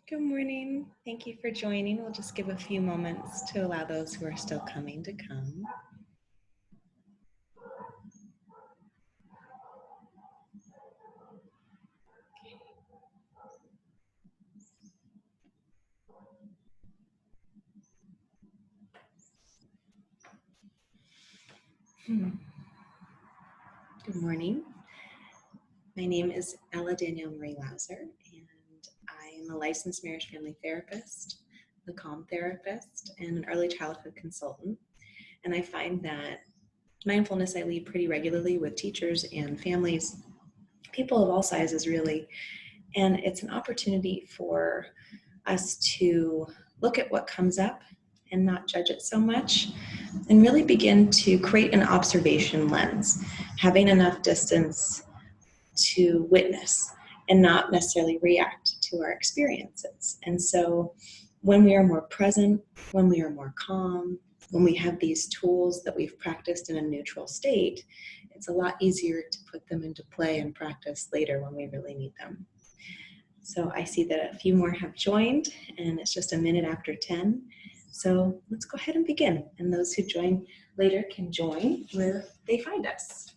Good morning. Thank you for joining. We'll just give a few moments to allow those who are still coming to come. Good morning. My name is Ella Danielle Marie Lauser, and I am a licensed marriage family therapist, a calm therapist, and an early childhood consultant. And I find that mindfulness I lead pretty regularly with teachers and families, people of all sizes really. And it's an opportunity for us to look at what comes up and not judge it so much, and really begin to create an observation lens, having enough distance to witness and not necessarily react to our experiences. And so when we are more present, when we are more calm, when we have these tools that we've practiced in a neutral state, it's a lot easier to put them into play and practice later when we really need them. So I see that a few more have joined, and it's just a minute after 10. So let's go ahead and begin. And those who join later can join where they find us.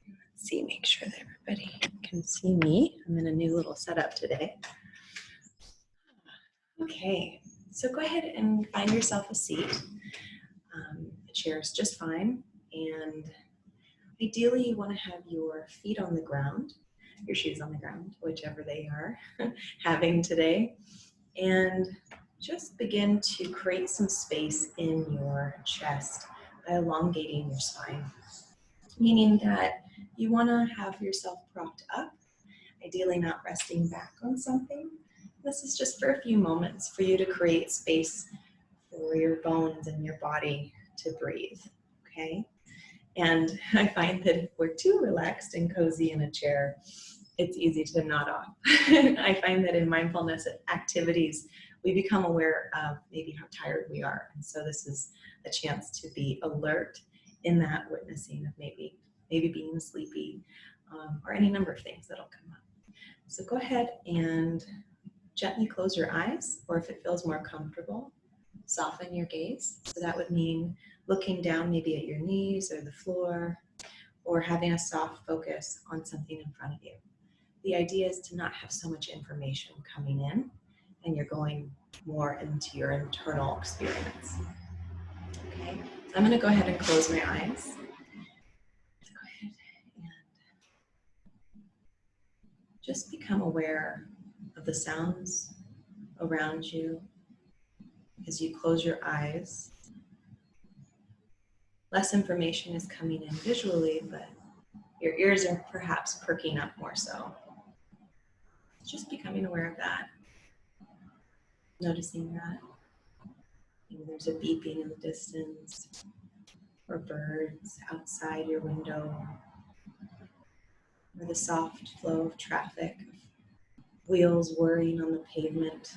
Let's see, make sure that everybody can see me. I'm in a new little setup today. Okay, so go ahead and find yourself a seat. The chair is just fine. And ideally, you want to have your feet on the ground, your shoes on the ground, whichever they are having today. And just begin to create some space in your chest by elongating your spine, meaning that you want to have yourself propped up, ideally not resting back on something. This is just for a few moments for you to create space for your bones and your body to breathe, okay? And I find that if we're too relaxed and cozy in a chair, it's easy to nod off. I find that in mindfulness activities, we become aware of maybe how tired we are. And so this is a chance to be alert in that witnessing of maybe being sleepy, or any number of things that'll come up. So go ahead and gently close your eyes, or if it feels more comfortable, soften your gaze. So that would mean looking down maybe at your knees or the floor, or having a soft focus on something in front of you. The idea is to not have so much information coming in, and you're going more into your internal experience. Okay, so I'm going to go ahead and close my eyes. Go ahead and just become aware of the sounds around you as you close your eyes. Less information is coming in visually, but your ears are perhaps perking up more so. Just becoming aware of that. Noticing that. Maybe there's a beeping in the distance, or birds outside your window, or the soft flow of traffic, wheels whirring on the pavement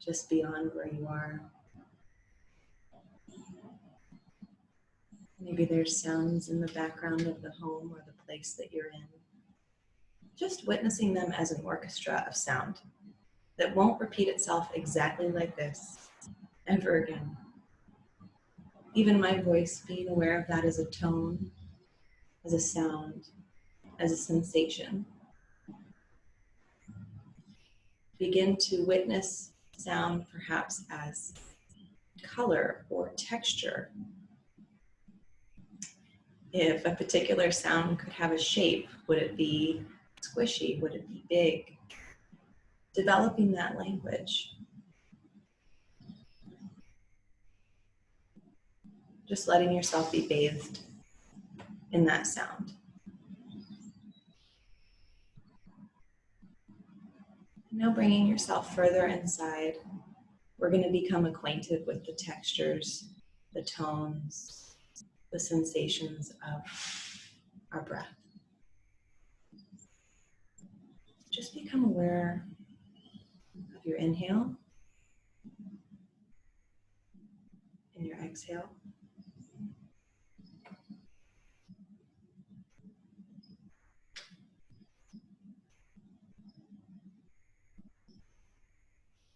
just beyond where you are. Maybe there's sounds in the background of the home or the place that you're in. Just witnessing them as an orchestra of sound that won't repeat itself exactly like this ever again. Even my voice, being aware of that as a tone, as a sound, as a sensation. Begin to witness sound perhaps as color or texture. If a particular sound could have a shape, would it be squishy? Would it be big? Developing that language. Just letting yourself be bathed in that sound. Now bringing yourself further inside, we're going to become acquainted with the textures, the tones, the sensations of our breath. Just become aware of your inhale and your exhale.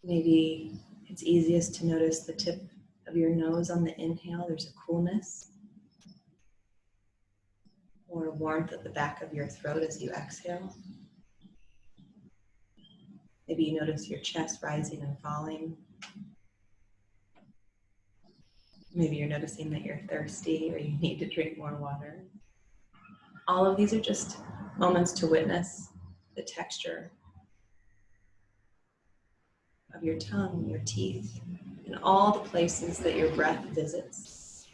Maybe it's easiest to notice the tip of your nose on the inhale. There's a coolness or a warmth at the back of your throat as you exhale. Maybe you notice your chest rising and falling. Maybe you're noticing that you're thirsty or you need to drink more water. All of these are just moments to witness the texture of your tongue, your teeth, and all the places that your breath visits.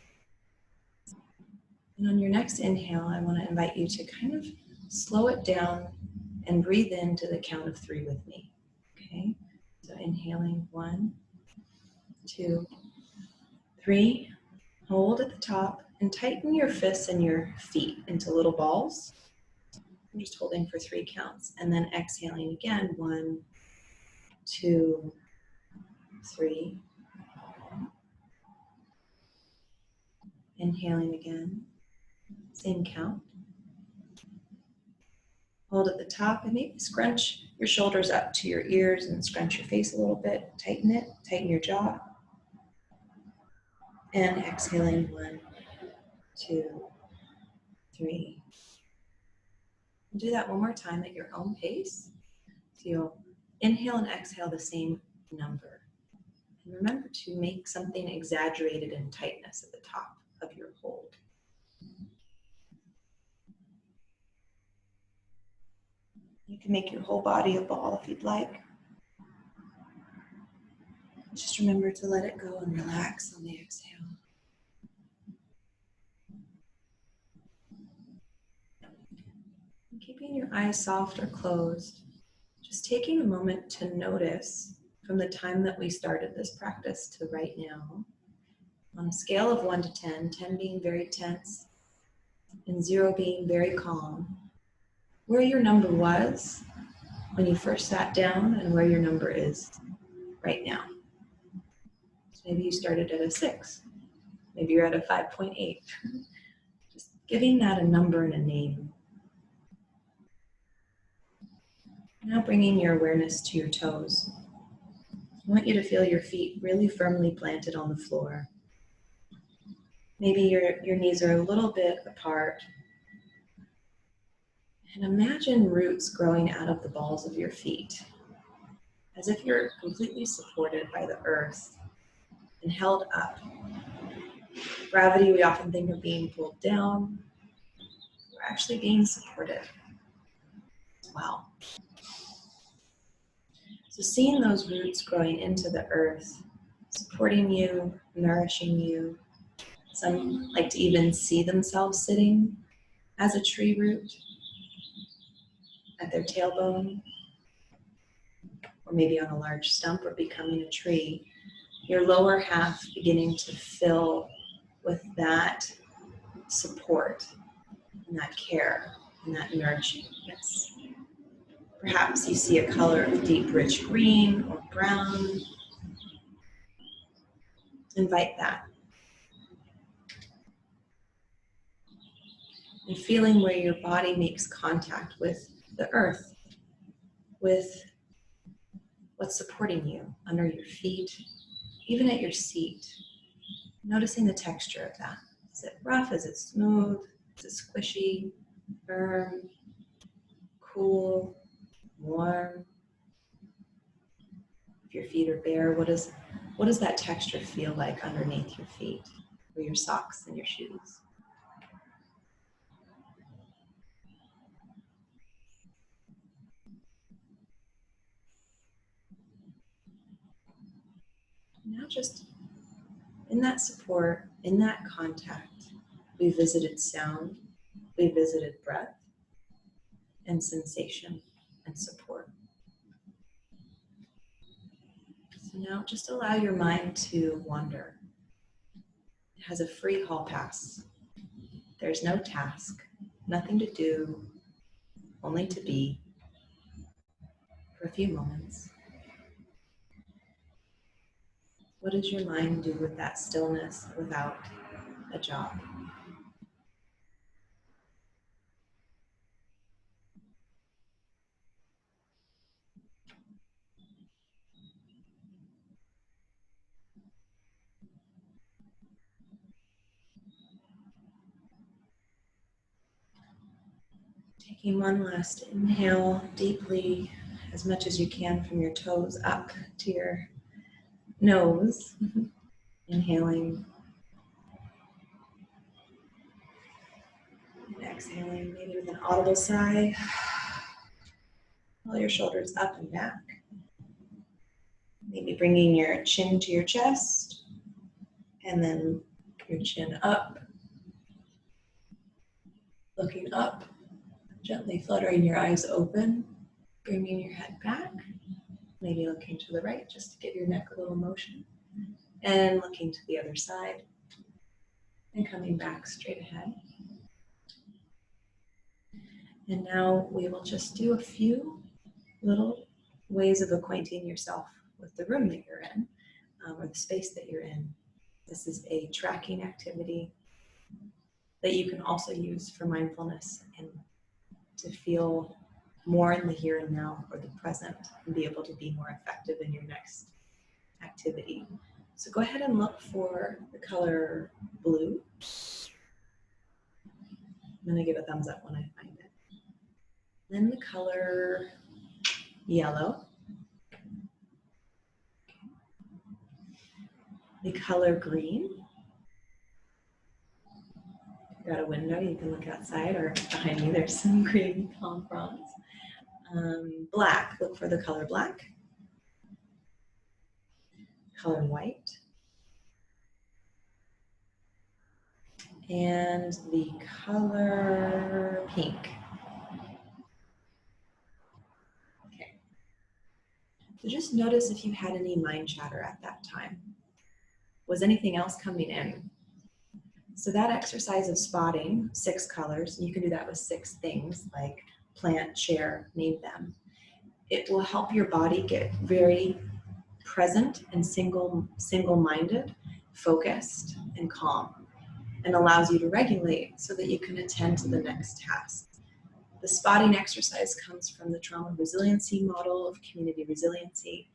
And on your next inhale, I want to invite you to kind of slow it down and breathe into the count of 3 with me. Okay? So inhaling 1, 2, 3. Hold at the top and tighten your fists and your feet into little balls. I'm just holding for 3 counts and then exhaling again. 1, 2, 3. Inhaling again. Same count. Hold at the top and maybe scrunch your shoulders up to your ears and scrunch your face a little bit. Tighten it, tighten your jaw. And exhaling 1, 2, 3. And do that one more time at your own pace. So you'll inhale and exhale the same number. And remember to make something exaggerated in tightness at the top of your hold. You can make your whole body a ball if you'd like. Just remember to let it go and relax on the exhale. And keeping your eyes soft or closed, just taking a moment to notice from the time that we started this practice to right now, on a scale of 1 to 10, 10 being very tense and 0 being very calm, where your number was when you first sat down and where your number is right now. So maybe you started at a 6. Maybe you're at a 5.8. Just giving that a number and a name. Now bringing your awareness to your toes. I want you to feel your feet really firmly planted on the floor. Maybe your knees are a little bit apart. And imagine roots growing out of the balls of your feet, as if you're completely supported by the earth and held up. Gravity, we often think of being pulled down. We're actually being supported as well. So seeing those roots growing into the earth, supporting you, nourishing you. Some like to even see themselves sitting as a tree root at their tailbone, or maybe on a large stump or becoming a tree. Your lower half beginning to fill with that support and that care and that nourishing.ness. Perhaps you see a color of deep, rich green or brown. Invite that. And feeling where your body makes contact with the earth, with what's supporting you under your feet, even at your seat. Noticing the texture of that. Is it rough? Is it smooth? Is it squishy? Firm? Cool? Warm? If your feet are bare, what does that texture feel like underneath your feet, or your socks and your shoes? Now just in that support, in that contact, we visited sound, we visited breath, and sensation and support. So now just allow your mind to wander. It has a free hall pass. There's no task, nothing to do, only to be for a few moments. What does your mind do with that stillness without a job? Taking one last inhale deeply, as much as you can from your toes up to your nose. Inhaling and exhaling, maybe with an audible sigh. Roll your shoulders up and back. Maybe bringing your chin to your chest and then your chin up. Looking up, gently fluttering your eyes open, bringing your head back. Maybe looking to the right just to give your neck a little motion. And looking to the other side and coming back straight ahead. And now we will just do a few little ways of acquainting yourself with the room that you're in, or the space that you're in. This is a tracking activity that you can also use for mindfulness and to feel more in the here and now or the present and be able to be more effective in your next activity. So go ahead and look for the color blue. I'm going to give a thumbs up when I find it. Then the color yellow. The color green. If you've got a window, you can look outside, or behind me there's some green palm fronds. Black, look for the color black. Color white. And the color pink. Okay. So just notice if you had any mind chatter at that time. Was anything else coming in? So that exercise of spotting 6 colors, you can do that with 6 things like plant, chair, name them. It will help your body get very present and single-minded, focused, and calm, and allows you to regulate so that you can attend to the next task. The spotting exercise comes from the trauma resiliency model of community resiliency,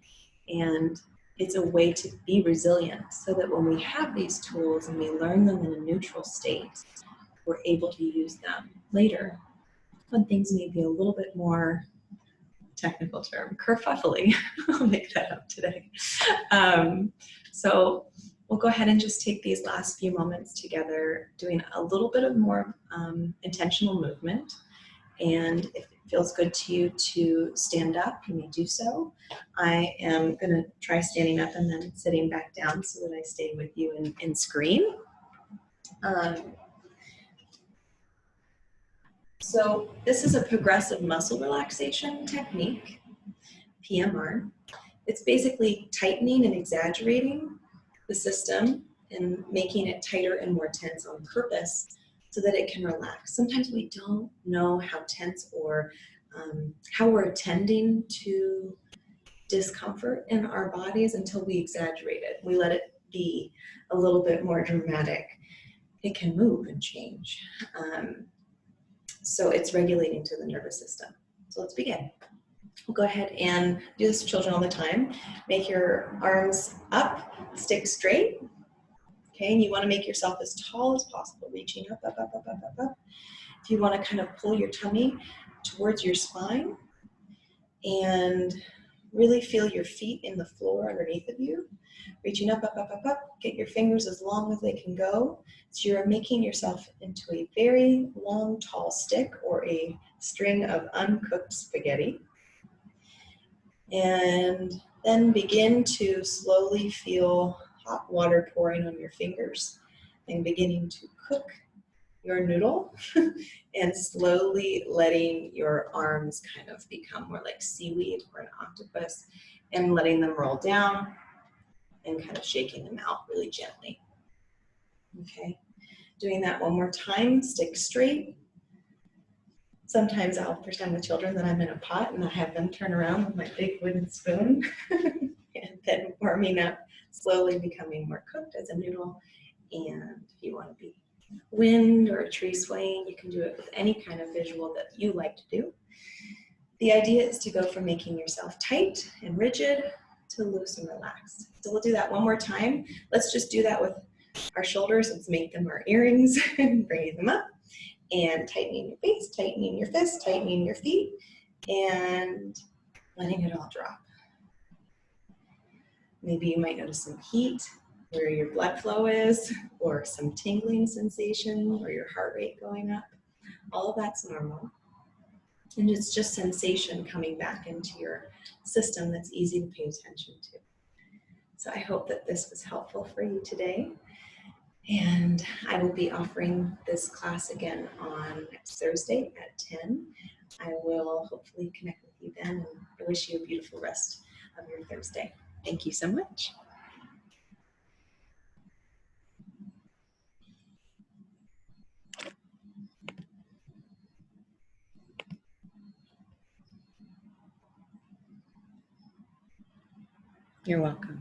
and it's a way to be resilient so that when we have these tools and we learn them in a neutral state, we're able to use them later when things may be a little bit more, technical term, kerfuffly. I'll make that up today. So we'll go ahead and just take these last few moments together, doing a little bit of more intentional movement. And if it feels good to you to stand up, you may do so. I am going to try standing up and then sitting back down so that I stay with you in screen. So this is a progressive muscle relaxation technique, PMR. It's basically tightening and exaggerating the system and making it tighter and more tense on purpose so that it can relax. Sometimes we don't know how tense or how we're attending to discomfort in our bodies until we exaggerate it. We let it be a little bit more dramatic. It can move and change. So it's regulating to the nervous system. So let's begin. We'll go ahead and do this to children all the time. Make your arms up, stick straight. Okay, and you want to make yourself as tall as possible, reaching up, up, up, up, up, up, up. If you want to kind of pull your tummy towards your spine and really feel your feet in the floor underneath of you, reaching up, up, up, up, up. Get your fingers as long as they can go. So you're making yourself into a very long, tall stick or a string of uncooked spaghetti. And then begin to slowly feel hot water pouring on your fingers and beginning to cook your noodle and slowly letting your arms kind of become more like seaweed or an octopus and letting them roll down and kind of shaking them out really gently. Okay, doing that one more time, stick straight. Sometimes I'll pretend with children that I'm in a pot and I have them turn around with my big wooden spoon and then warming up, slowly becoming more cooked as a noodle. And if you want to be wind or a tree swaying, you can do it with any kind of visual that you like to do. The idea is to go from making yourself tight and rigid to loose and relaxed. So we'll do that one more time. Let's just do that with our shoulders. Let's make them our earrings and bringing them up. And tightening your face, tightening your fists, tightening your feet, and letting it all drop. Maybe you might notice some heat where your blood flow is, or some tingling sensation, or your heart rate going up. All of that's normal. And it's just sensation coming back into your system that's easy to pay attention to. So I hope that this was helpful for you today. And I will be offering this class again on next Thursday at 10. I will hopefully connect with you then, and I wish you a beautiful rest of your Thursday. Thank you so much. You're welcome.